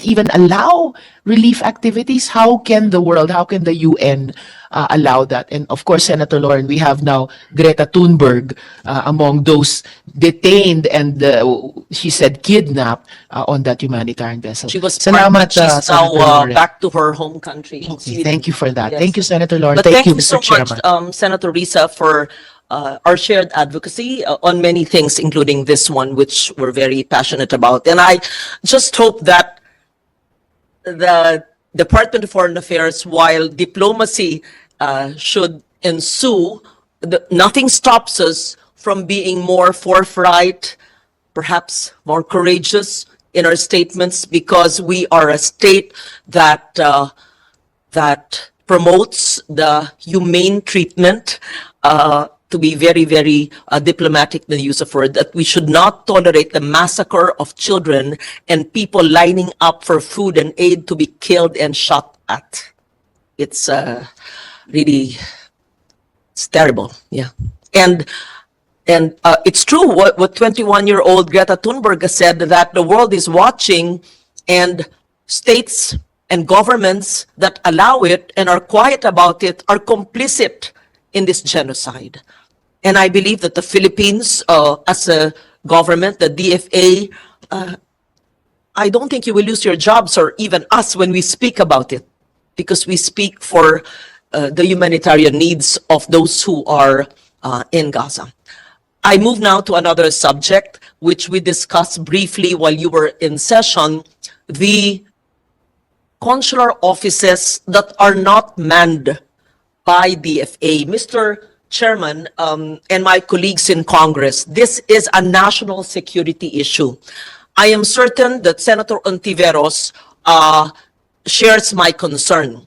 even allow relief activities? How can the world, how can the UN allow that? And of course, Senator Lauren, we have now Greta Thunberg among those detained and she said kidnapped on that humanitarian vessel. She was Salamat, she's now back to her home country. Okay, thank you for that. Yes. Thank you, Senator Lauren. But Thank you, so Mr. Chairman. much, Senator Risa, for our shared advocacy on many things, including this one, which we're very passionate about. And I just hope that the Department of Foreign Affairs, while diplomacy should ensue, nothing stops us from being more forthright, perhaps more courageous in our statements, because we are a state that that promotes the humane treatment, to be very, very diplomatic in the use of word, that we should not tolerate the massacre of children and people lining up for food and aid to be killed and shot at. It's really, it's terrible, yeah. And it's true what 21-year-old Greta Thunberg has said, that the world is watching, and states and governments that allow it and are quiet about it are complicit in this genocide. And I believe that the Philippines, as a government, the DFA, I don't think you will lose your jobs, or even us, when we speak about it, because we speak for the humanitarian needs of those who are in Gaza. I move now to another subject, which we discussed briefly while you were in session, the consular offices that are not manned by DFA. Mr. Chairman, and my colleagues in Congress, this is a national security issue. I am certain that Senator Hontiveros shares my concern.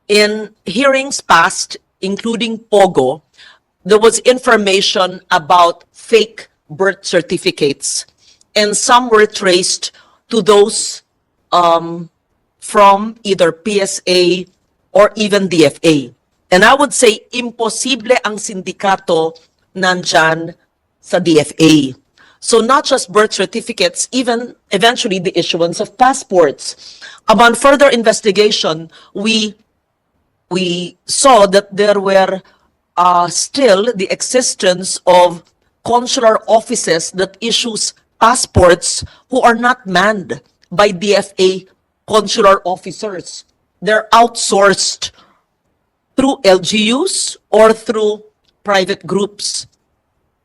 In hearings past, including POGO, there was information about fake birth certificates, and some were traced to those from either PSA or even DFA. And I would say, imposible ang sindikato nandyan sa DFA. So not just birth certificates, even eventually the issuance of passports. Upon further investigation, we saw that there were still the existence of consular offices that issues passports who are not manned by DFA consular officers. They're outsourced through LGUs or through private groups.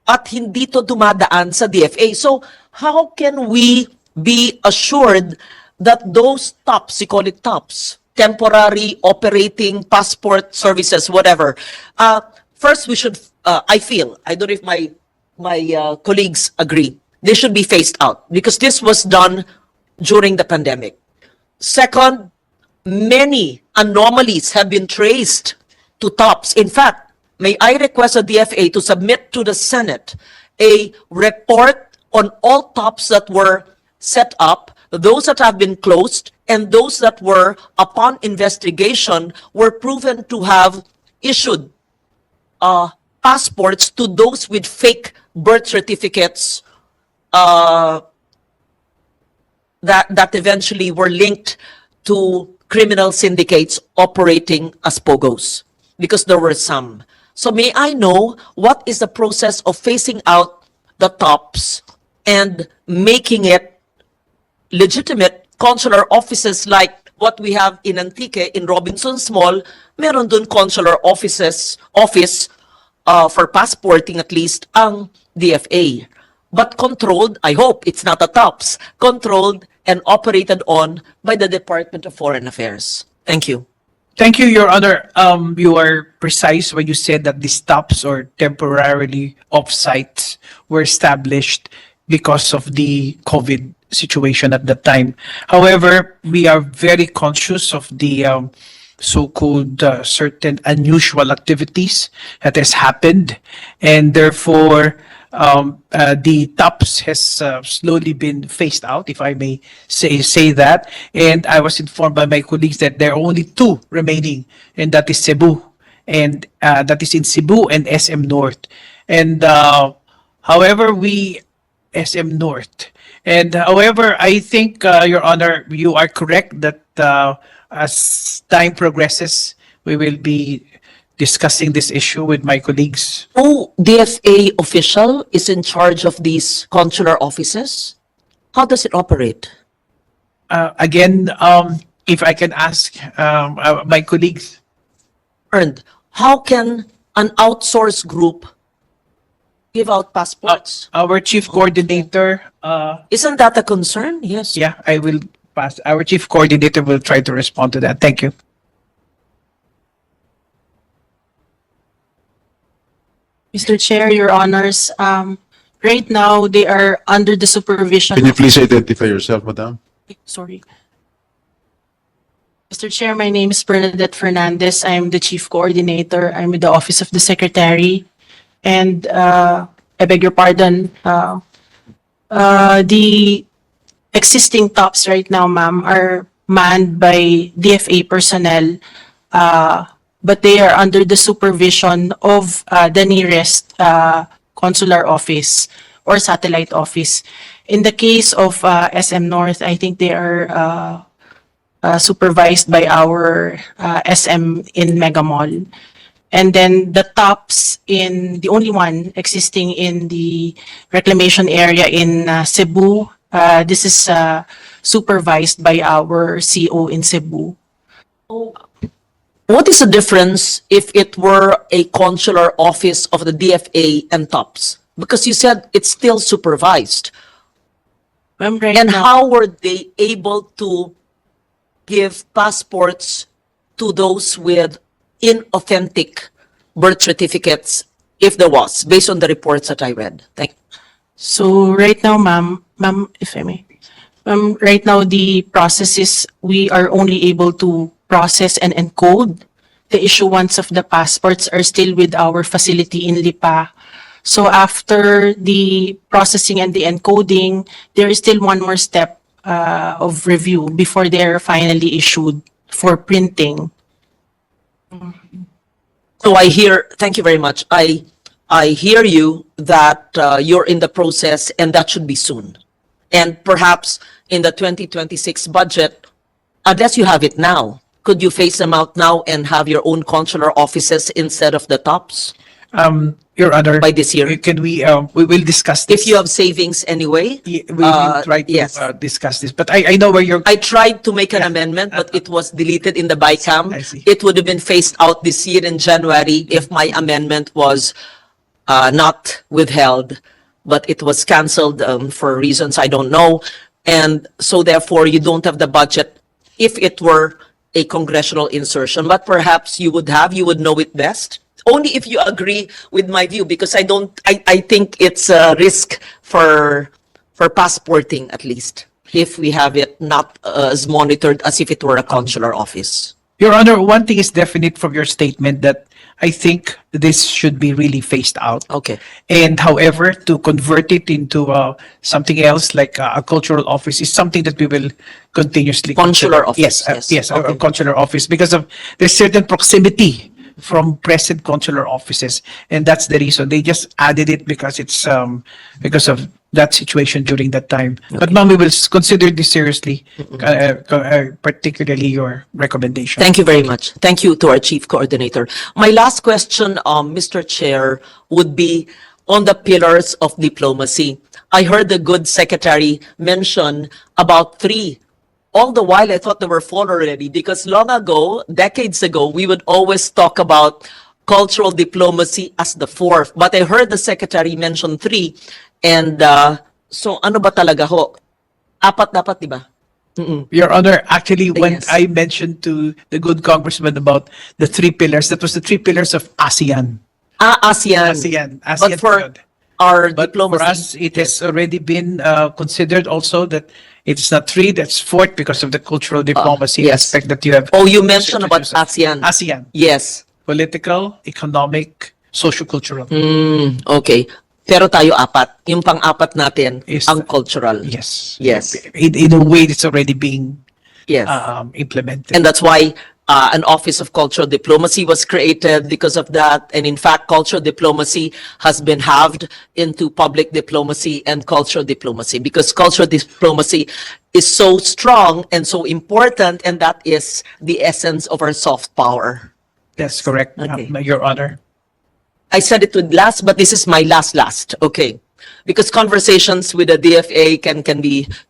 At hindi to dumadaan sa DFA. So how can we be assured that those TOPS, we call it TOPS, temporary operating passport services, whatever. First, we should, I feel, I don't know if my colleagues agree, they should be phased out because this was done during the pandemic. Second, many anomalies have been traced to TOPS. In fact, may I request the DFA to submit to the Senate a report on all TOPS that were set up, those that have been closed, and those that were, upon investigation, were proven to have issued passports to those with fake birth certificates that eventually were linked to criminal syndicates operating as POGOs, because there were some. So may I know what is the process of phasing out the TOPS and making it legitimate consular offices like what we have in Antique, in Robinson's Mall? Meron dun consular office for passporting at least ang DFA. But controlled, I hope it's not a TOPS, controlled and operated on by the Department of Foreign Affairs. Thank you. Thank you, Your Honor. You are precise when you said that the stops or temporarily off-sites were established because of the COVID situation at that time. However, we are very conscious of the so-called certain unusual activities that has happened, and therefore the TOPS has slowly been phased out, if I may say that. And I was informed by my colleagues that there are only two remaining, and that is Cebu, and that is in Cebu and SM North. And however, SM North, And however, I think, Your Honor, you are correct that as time progresses, we will be discussing this issue with my colleagues. No DFA official is in charge of these consular offices? How does it operate? Again, if I can ask my colleagues, Earned. How can an outsourced group give out passports? our chief coordinator, Isn't that a concern? Yes. yeah, I will pass. Our chief coordinator will try to respond to that. Thank you. Mr. Chair, Your Honors, right now they are under the supervision. Can you please identify yourself, madam? Sorry. Mr. Chair, my name is Bernadette Fernandez. I'm the Chief Coordinator. I'm with the Office of the Secretary. And I beg your pardon, the existing tops right now, ma'am, are manned by DFA personnel, but they are under the supervision of the nearest consular office or satellite office. In the case of SM North, I think they are supervised by our SM in Mega Mall. And then the tops in the only one existing in the reclamation area in Cebu, this is supervised by our CO in Cebu. What is the difference if it were a consular office of the DFA and TOPS? Because you said it's still supervised. Ma'am, right And now- how were they able to give passports to those with inauthentic birth certificates, if there was, based on the reports that I read? Thank you. So right now, ma'am, if I may, right now the process is we are only able to process and encode. The issuance of the passports are still with our facility in Lipa. So after the processing and the encoding, there is still one more step of review before they are finally issued for printing. So I hear, thank you very much. I hear you that you're in the process and that should be soon. And perhaps in the 2026 budget, unless you have it now, could you phase them out now and have your own consular offices instead of the tops Your Honor, by this year? can we will discuss this. If you have savings anyway? We will try to yes. discuss this, but I know where you're. I tried to make an amendment, but it was deleted in the BICAM. I see. It would have been phased out this year in January if my amendment was not withheld, but it was canceled for reasons I don't know. And so therefore, you don't have the budget if it were a congressional insertion, but perhaps you would know it best. Only if you agree with my view, because I think it's a risk for passporting, at least, if we have it not as monitored as if it were a consular office. Your Honor, one thing is definite from your statement that I think this should be really phased out. Okay. And however, to convert it into something else like a cultural office is something that we will continuously Consular consider. Yes, office, yes. yes, a Okay. consular office because of there's certain proximity from present consular offices, and that's the reason they just added it because it's because of that situation during that time. But ma'am, we will consider this seriously, particularly your recommendation. Thank you very much. Thank you to our Chief Coordinator. My last question, Mr. Chair, would be on the pillars of diplomacy. I heard the good secretary mention about 3. All the while, I thought there were 4 already, because long ago, decades ago, we would always talk about cultural diplomacy as the 4th. But I heard the secretary mention 3. And so ano ba talaga ho? 4 dapat, di ba? Your Honor, actually, when Yes. I mentioned to the good congressman about the 3 pillars, that was the 3 pillars of ASEAN. ASEAN. ASEAN But for period. our But diplomacy. for us, it has already been considered also that it's not 3, that's 4th because of the cultural diplomacy yes. aspect that you have. Oh, you mentioned about ASEAN. ASEAN, Yes. political, economic, socio-cultural. Okay. Pero tayo 4. Yung pang-4 natin, Is- ang cultural. Yes. Yes. In a way, it's already being Yes. implemented. And that's why An Office of Cultural Diplomacy was created because of that. And in fact, cultural diplomacy has been halved into public diplomacy and cultural diplomacy, because cultural diplomacy is so strong and so important, and that is the essence of our soft power. That's correct, Okay. Your Honor. I said it to last, but this is my last. Okay. Because conversations with the DFA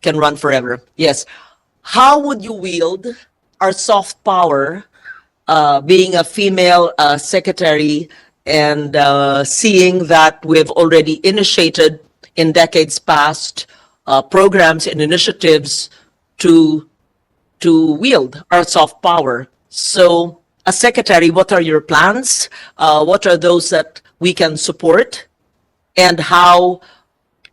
can run forever. Yes. How would you wield our soft power, being a female secretary, and seeing that we've already initiated in decades past programs and initiatives to wield our soft power? So, as secretary, what are your plans? What are those that we can support? And how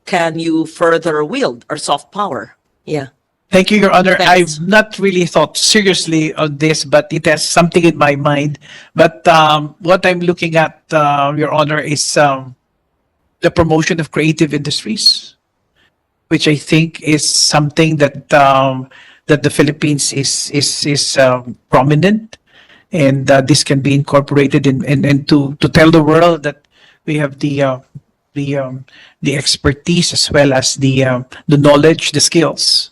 can you further wield our soft power? Yeah. Thank you, Your Honor. Thanks. I've not really thought seriously on this, but it has something in my mind. But what I'm looking at, Your Honor, is the promotion of creative industries, which I think is something that that the Philippines is prominent, and this can be incorporated in to tell the world that we have the expertise as well as the knowledge, the skills,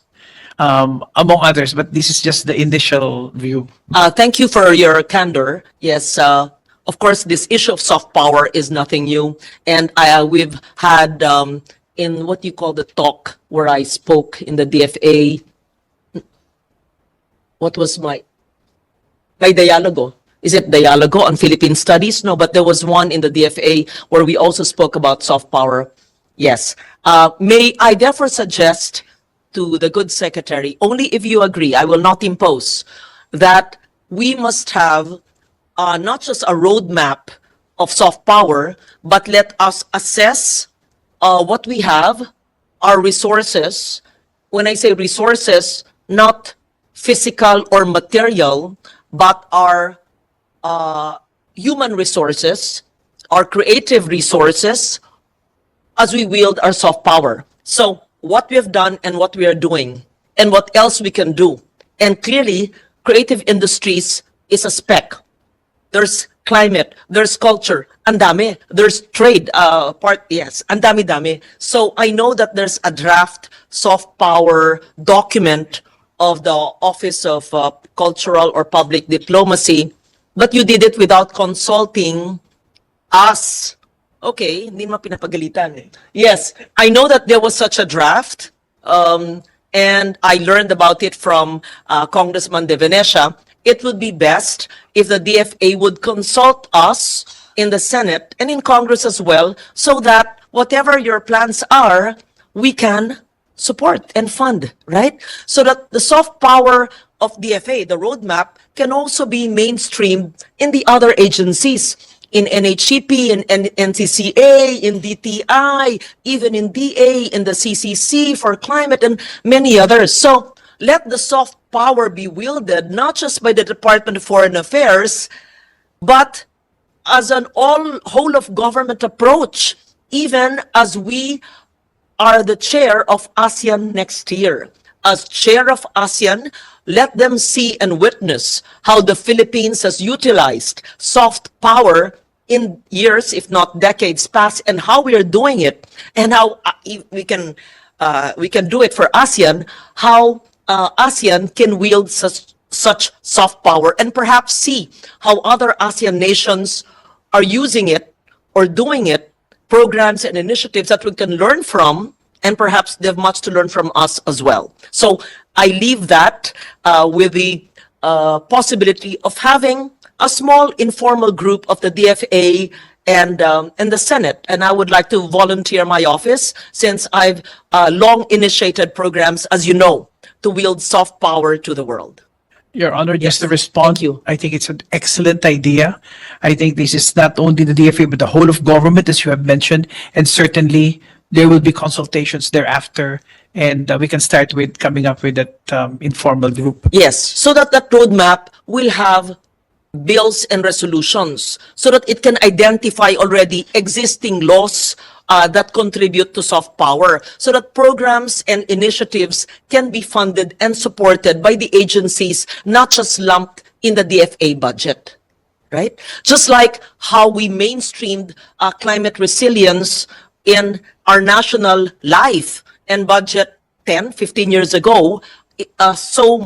among others. But this is just the initial view. Thank you for your candor. Yes, of course, this issue of soft power is nothing new. And we've had, in what you call the talk where I spoke in the DFA, what was my dialogo? Is it dialogo on Philippine studies? No, but there was one in the DFA where we also spoke about soft power. Yes. May I therefore suggest to the good secretary, only if you agree, I will not impose, that we must have not just a roadmap of soft power, but let us assess what we have, our resources. When I say resources, not physical or material, but our human resources, our creative resources, as we wield our soft power. So what we have done and what we are doing, and what else we can do. And clearly, creative industries is a spec. There's climate, there's culture, and dami. There's trade, yes, and dami. So I know that there's a draft soft power document of the Office of Cultural or Public Diplomacy, but you did it without consulting us. Okay, hindi naman pinapagalitan. Yes, I know that there was such a draft, and I learned about it from Congressman De Venecia. It would be best if the DFA would consult us in the Senate and in Congress as well, so that whatever your plans are, we can support and fund, right? So that the soft power of DFA, the roadmap, can also be mainstreamed in the other agencies, in NHCP, in NCCA, in DTI, even in DA, in the CCC for climate, and many others. So let the soft power be wielded not just by the Department of Foreign Affairs, but as an whole of government approach, even as we are the chair of ASEAN next year. As chair of ASEAN, let them see and witness how the Philippines has utilized soft power in years, if not decades past, and how we are doing it, and how we can do it for ASEAN, how ASEAN can wield such soft power, and perhaps see how other ASEAN nations are using it or doing it, programs and initiatives that we can learn from, and perhaps they have much to learn from us as well. So I leave that with the possibility of having a small informal group of the DFA and the Senate. And I would like to volunteer my office, since I've long initiated programs, as you know, to wield soft power to the world. Your Honor, just to respond, Thank you. I think it's an excellent idea. I think this is not only the DFA, but the whole of government, as you have mentioned, and certainly there will be consultations thereafter, and we can start with coming up with that informal group. Yes, so that that roadmap will have bills and resolutions, so that it can identify already existing laws that contribute to soft power, so that programs and initiatives can be funded and supported by the agencies, not just lumped in the DFA budget, right? Just like how we mainstreamed climate resilience in our national life and budget 10, 15 years ago, so